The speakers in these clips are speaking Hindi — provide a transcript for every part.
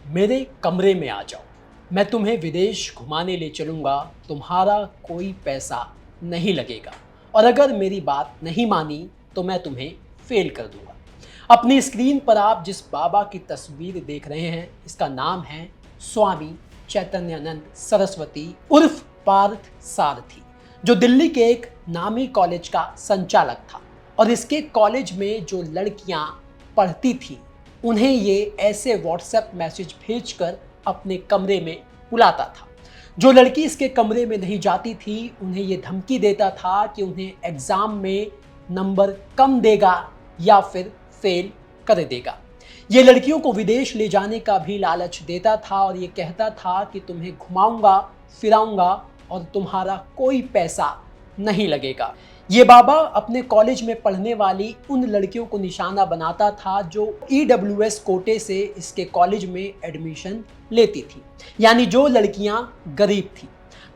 मेरे कमरे में आ जाओ, मैं तुम्हें विदेश घुमाने ले चलूंगा, तुम्हारा कोई पैसा नहीं लगेगा और अगर मेरी बात नहीं मानी तो मैं तुम्हें फेल कर दूंगा। अपनी स्क्रीन पर आप जिस बाबा की तस्वीर देख रहे हैं, इसका नाम है स्वामी चैतन्यानंद सरस्वती उर्फ पार्थ सारथी, जो दिल्ली के एक नामी कॉलेज का संचालक था। और इसके कॉलेज में जो लड़कियां पढ़ती थी उन्हें ये ऐसे व्हाट्सएप मैसेज भेजकर अपने कमरे में बुलाता था। जो लड़की इसके कमरे में नहीं जाती थी उन्हें ये धमकी देता था कि उन्हें एग्जाम में नंबर कम देगा या फिर फेल कर देगा। ये लड़कियों को विदेश ले जाने का भी लालच देता था और ये कहता था कि तुम्हें घुमाऊंगा फिराऊंगा और तुम्हारा कोई पैसा नहीं लगेगा। ये बाबा अपने कॉलेज में पढ़ने वाली उन लड़कियों को निशाना बनाता था जो EWS कोटे से इसके कॉलेज में एडमिशन लेती थी, यानी जो लड़कियां गरीब थी।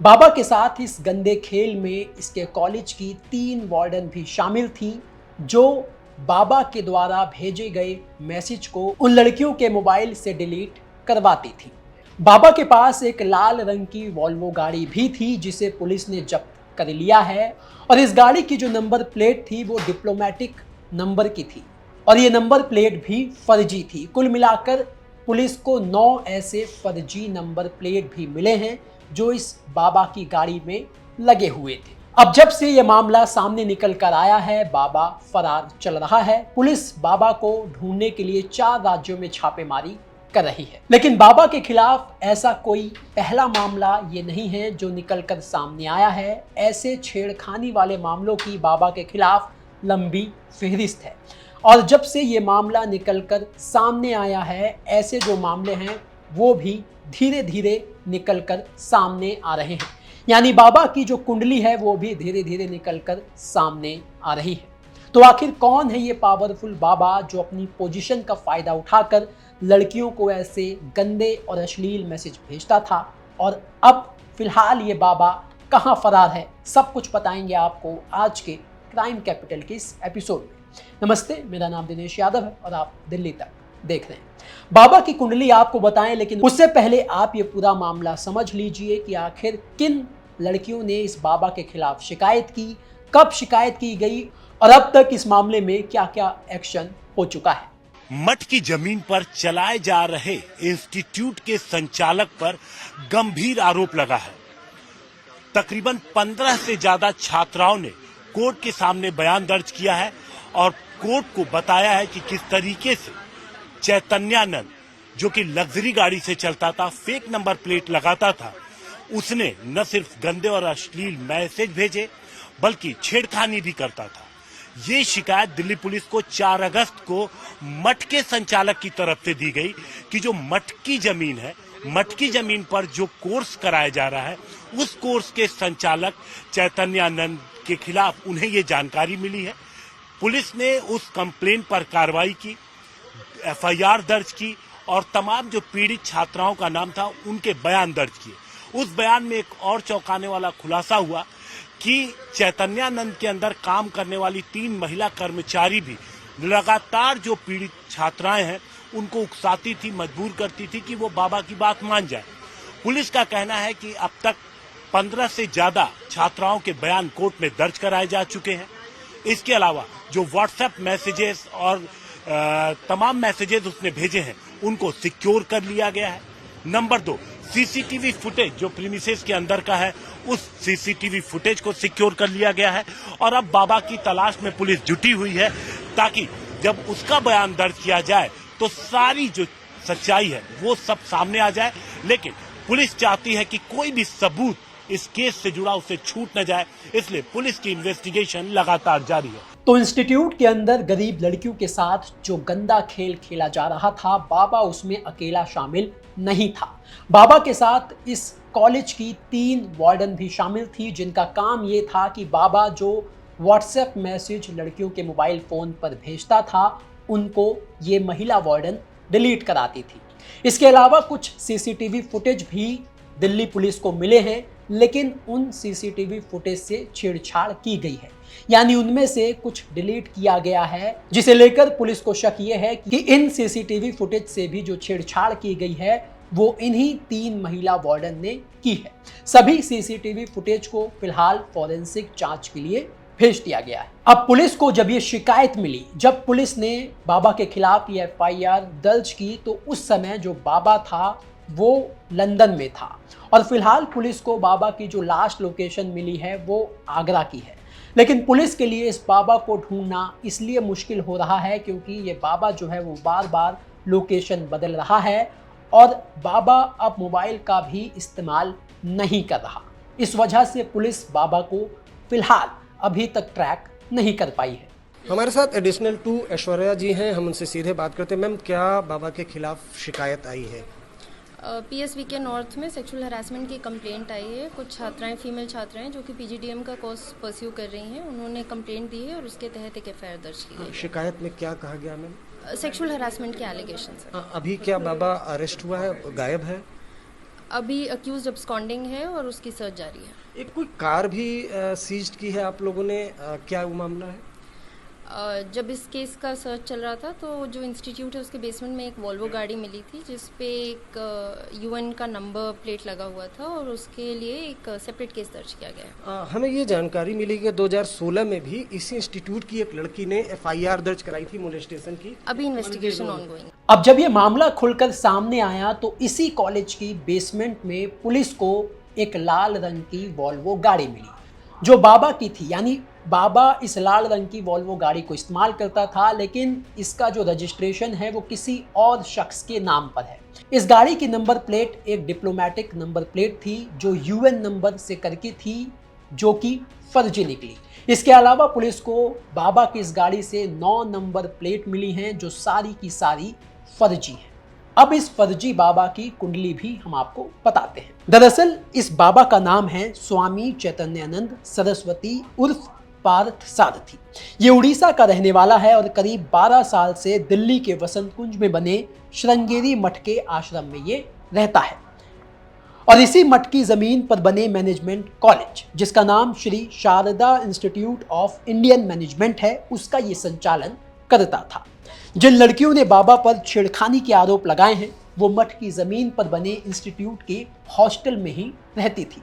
बाबा के साथ इस गंदे खेल में इसके कॉलेज की 3 वार्डन भी शामिल थी, जो बाबा के द्वारा भेजे गए मैसेज को उन लड़कियों के मोबाइल से डिलीट करवाती थी। बाबा के पास एक लाल रंग की वॉल्वो गाड़ी भी थी जिसे पुलिस ने जब्त कर लिया है और इस गाड़ी की जो नंबर प्लेट थी वो डिप्लोमेटिक नंबर की थी और ये नंबर प्लेट भी फर्जी थी। कुल मिलाकर पुलिस को 9 ऐसे फर्जी नंबर प्लेट भी मिले हैं जो इस बाबा की गाड़ी में लगे हुए थे। अब जब से ये मामला सामने निकल कर आया है, बाबा फरार चल रहा है। पुलिस बाबा को ढूंढने के लिए 4 राज्यों में छापेमारी कर रही है, लेकिन बाबा के खिलाफ ऐसा कोई पहला मामला ये नहीं है जो निकलकर सामने आया है। ऐसे छेड़खानी वाले मामलों की बाबा के खिलाफ लंबी फहरिस्त है और जब से ये मामला निकलकर सामने आया है, ऐसे जो मामले हैं वो भी धीरे धीरे निकलकर सामने आ रहे हैं। यानी बाबा की जो कुंडली है वो भी धीरे धीरे निकलकर सामने आ रही है। तो आखिर कौन है ये पावरफुल बाबा जो अपनी पोजीशन का फायदा उठाकर लड़कियों को ऐसे गंदे और अश्लील मैसेज भेजता था और अब फिलहाल ये बाबा कहां फरार है, सब कुछ बताएंगे आपको आज के क्राइम कैपिटल के इस एपिसोड में। नमस्ते, मेरा नाम दिनेश यादव है और आप दिल्ली तक देख रहे हैं। बाबा की कुंडली आपको बताएं, लेकिन उससे पहले आप ये पूरा मामला समझ लीजिए कि आखिर किन लड़कियों ने इस बाबा के खिलाफ शिकायत की, कब शिकायत की गई और अब तक इस मामले में क्या क्या एक्शन हो चुका है। मठ की जमीन पर चलाए जा रहे इंस्टीट्यूट के संचालक पर गंभीर आरोप लगा है। तकरीबन 15 से ज्यादा छात्राओं ने कोर्ट के सामने बयान दर्ज किया है और कोर्ट को बताया है कि किस तरीके से चैतन्यानंद, जो कि लग्जरी गाड़ी से चलता था, फेक नंबर प्लेट लगाता था, उसने न सिर्फ गंदे और अश्लील मैसेज भेजे बल्कि छेड़खानी भी करता था। ये शिकायत दिल्ली पुलिस को 4 अगस्त को मठ के संचालक की तरफ से दी गई कि जो मठ की जमीन है, मठ की जमीन पर जो कोर्स कराया जा रहा है, उस कोर्स के संचालक चैतन्यानंद के खिलाफ उन्हें ये जानकारी मिली है। पुलिस ने उस कंप्लेन पर कार्रवाई की, FIR दर्ज की और तमाम जो पीड़ित छात्राओं का नाम था उनके बयान दर्ज किए। उस बयान में एक और चौंकाने वाला खुलासा हुआ कि चैतन्यानंद के अंदर काम करने वाली 3 महिला कर्मचारी भी लगातार जो पीड़ित छात्राएं हैं उनको उकसाती थी, मजबूर करती थी कि वो बाबा की बात मान जाए। पुलिस का कहना है कि अब तक 15 से ज्यादा छात्राओं के बयान कोर्ट में दर्ज कराए जा चुके हैं। इसके अलावा जो व्हाट्सएप मैसेजेस और तमाम मैसेजेस उसने भेजे हैं उनको सिक्योर कर लिया गया है। नंबर 2, CCTV फुटेज जो प्रीमिसेस के अंदर का है, उस CCTV फुटेज को सिक्योर कर लिया गया है और अब बाबा की तलाश में पुलिस जुटी हुई है ताकि जब उसका बयान दर्ज किया जाए तो सारी जो सच्चाई है वो सब सामने आ जाए। लेकिन पुलिस चाहती है कि कोई भी सबूत इस केस से जुड़ा उसे छूट न जाए, इसलिए पुलिस की इन्वेस्टिगेशन लगातार जारी है। तो इंस्टीट्यूट के अंदर गरीब लड़कियों के साथ जो गंदा खेल खेला जा रहा था, बाबा उसमें अकेला शामिल नहीं था। बाबा के साथ इस कॉलेज की 3 वार्डन भी शामिल थी जिनका काम ये था कि बाबा जो व्हाट्सएप मैसेज लड़कियों के मोबाइल फोन पर भेजता था उनको ये महिला वार्डन डिलीट कराती थी। इसके अलावा कुछ CCTV फुटेज भी दिल्ली पुलिस को मिले हैं, लेकिन उन सीसीटीवी फुटेज से छेड़छाड़ की गई है, यानी उनमें से कुछ डिलीट किया गया है, जिसे लेकर पुलिस को शक ये है कि इन सीसीटीवी फुटेज से भी जो छेड़छाड़ की गई है वो इन्हीं 3 महिला वार्डन ने की है। सभी सीसीटीवी फुटेज को फिलहाल फॉरेंसिक जांच के लिए भेज दिया गया है। अब पुलिस को जब ये शिकायत मिली, जब पुलिस ने बाबा के खिलाफ ये FIR दर्ज की, तो उस समय जो बाबा था वो लंदन में था और फिलहाल पुलिस को बाबा की जो लास्ट लोकेशन मिली है वो आगरा की है। लेकिन पुलिस के लिए इस बाबा को ढूंढना इसलिए मुश्किल हो रहा है क्योंकि ये बाबा जो है वो बार बार लोकेशन बदल रहा है और बाबा अब मोबाइल का भी इस्तेमाल नहीं कर रहा। इस वजह से पुलिस बाबा को फिलहाल अभी तक ट्रैक नहीं कर पाई है। हमारे साथ एडिशनल 2 ऐश्वर्या जी हैं, हम उनसे सीधे बात करते हैं। मैम, क्या बाबा के खिलाफ शिकायत आई है? PSV के नॉर्थ में सेक्सुअल हरासमेंट की कंप्लेंट आई है। कुछ छात्राएं, फीमेल छात्राएं जो कि PGDM का कोर्स परस्यू कर रही हैं, उन्होंने कंप्लेंट दी है और उसके तहत एक FIR दर्ज की गई है। शिकायत में क्या कहा गया मैम? सेक्सुअल हरासमेंट के एलिगेशन है। अभी क्या बाबा अरेस्ट हुआ है, गायब है? अभी अक्यूज अब्सकॉन्डिंग है और उसकी सर्च जारी है। एक कोई कार भी सीज्ड की है आप लोगों ने, क्या वो मामला है? जब इस केस का सर्च चल रहा था तो जो इंस्टीट्यूट है उसके बेसमेंट में एक वॉल्वो गाड़ी मिली थी जिस पे एक UN का नंबर प्लेट लगा हुआ था और उसके लिए एक सेपरेट केस दर्ज किया गया है। हमें ये जानकारी मिली कि 2016 में भी इसी इंस्टीट्यूट की एक लड़की ने FIR दर्ज कराई थी मोलेस्टेशन की। अभी इन्वेस्टिगेशन ऑनगोइंग। अब जब ये मामला खुलकर सामने आया तो इसी कॉलेज की बेसमेंट में पुलिस को एक लाल रंग की वॉल्वो गाड़ी मिली जो बाबा की थी, यानी बाबा इस लाल रंग की वॉल्वो गाड़ी को इस्तेमाल करता था, लेकिन इसका जो रजिस्ट्रेशन है वो किसी और शख्स के नाम पर है। इस गाड़ी की नंबर प्लेट एक डिप्लोमेटिक नंबर प्लेट थी जो UN नंबर से करके थी, जो कि फर्जी निकली। इसके अलावा पुलिस को बाबा की इस गाड़ी से 9 नंबर प्लेट मिली हैं जो सारी की सारी फर्जी हैं। अब इस फर्जी बाबा की कुंडली भी हम आपको बताते हैं। दरअसल इस बाबा का नाम है स्वामी चैतन्यानंद सरस्वती उर्फ पार्थ सारथी। ये उड़ीसा का रहने वाला है और करीब 12 साल से दिल्ली के वसंत कुंज में बने श्रृंगेरी मठ के आश्रम में ये रहता है और इसी मठ की जमीन पर बने मैनेजमेंट कॉलेज, जिसका नाम Shri Sharda institute of Indian management है, उसका ये संचालन करता था। जिन लड़कियों ने बाबा पर छेड़खानी के आरोप लगाए हैं वो मठ की जमीन पर बने इंस्टीट्यूट के हॉस्टल में ही रहती थी।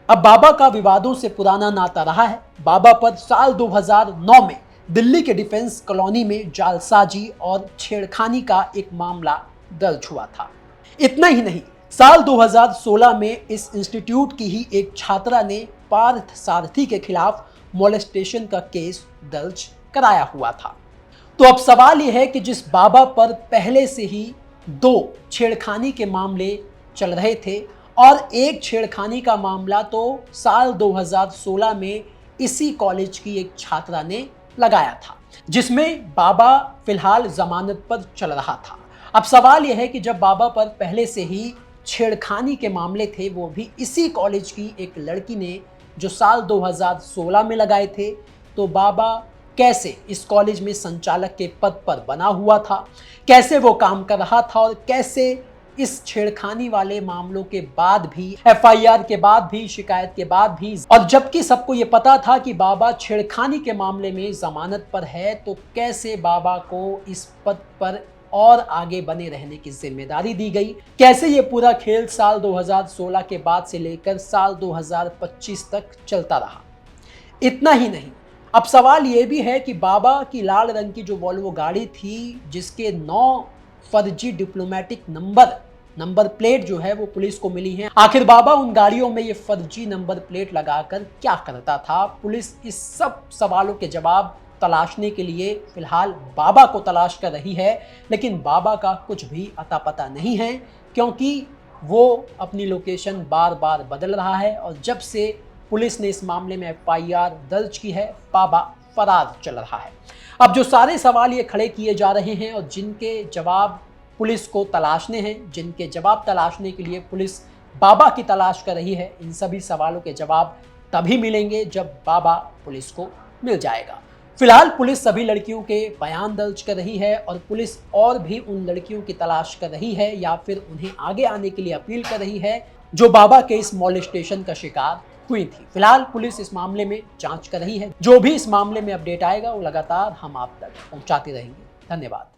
अब बाबा का विवादों से पुराना नाता रहा है। बाबा पर साल 2009 में दिल्ली के डिफेंस कॉलोनी में जालसाजी और छेड़खानी का एक मामला दर्ज हुआ था। इतना ही नहीं, साल 2016 में इस इंस्टीट्यूट की ही एक छात्रा ने पार्थ सारथी के खिलाफ मोलेस्टेशन का केस दर्ज कराया हुआ था। तो अब सवाल यह है कि जिस बाबा पर पहले से ही 2 छेड़खानी के मामले चल रहे थे और एक छेड़खानी का मामला तो साल 2016 में इसी कॉलेज की एक छात्रा ने लगाया था, जिसमें बाबा फिलहाल जमानत पर चल रहा था। अब सवाल यह है कि जब बाबा पर पहले से ही छेड़खानी के मामले थे, वो भी इसी कॉलेज की एक लड़की ने जो साल 2016 में लगाए थे, तो बाबा कैसे इस कॉलेज में संचालक के पद पर बना हुआ था, कैसे वो काम कर रहा था और कैसे इस छेड़खानी वाले मामलों के बाद भी, FIR के बाद भी, शिकायत के बाद भी, और जबकि सबको ये पता था कि बाबा छेड़खानी के मामले में जमानत पर है, तो कैसे बाबा को इस पद पर और आगे बने रहने की जिम्मेदारी दी गई, कैसे ये पूरा खेल साल 2016 के बाद से लेकर साल 2025 तक चलता रहा। इतना ही नहीं, अब सवाल ये भी है कि बाबा की लाल रंग की जो वॉल्वो गाड़ी थी जिसके 9 फर्जी डिप्लोमेटिक नंबर प्लेट जो है वो पुलिस को मिली है, आखिर बाबा उन गाड़ियों में ये फर्जी नंबर प्लेट लगाकर क्या करता था? पुलिस इस सब सवालों के जवाब तलाशने के लिए फिलहाल बाबा को तलाश कर रही है, लेकिन बाबा का कुछ भी अता पता नहीं है क्योंकि वो अपनी लोकेशन बार बार बदल रहा है और जब से पुलिस ने इस मामले में FIR दर्ज की है, बाबा फरार चल रहा है। अब जो सारे सवाल ये खड़े किए जा रहे हैं और जिनके जवाब पुलिस को तलाशने हैं, जिनके जवाब तलाशने के लिए पुलिस बाबा की तलाश कर रही है, इन सभी सवालों के जवाब तभी मिलेंगे जब बाबा पुलिस को मिल जाएगा। फिलहाल पुलिस सभी लड़कियों के बयान दर्ज कर रही है और पुलिस और भी उन लड़कियों की तलाश कर रही है या फिर उन्हें आगे आने के लिए अपील कर रही है जो बाबा के इस मॉलेस्टेशन का शिकार हुई थी। फिलहाल पुलिस इस मामले में जांच कर रही है। जो भी इस मामले में अपडेट आएगा वो लगातार हम आप तक पहुंचाते रहेंगे। धन्यवाद।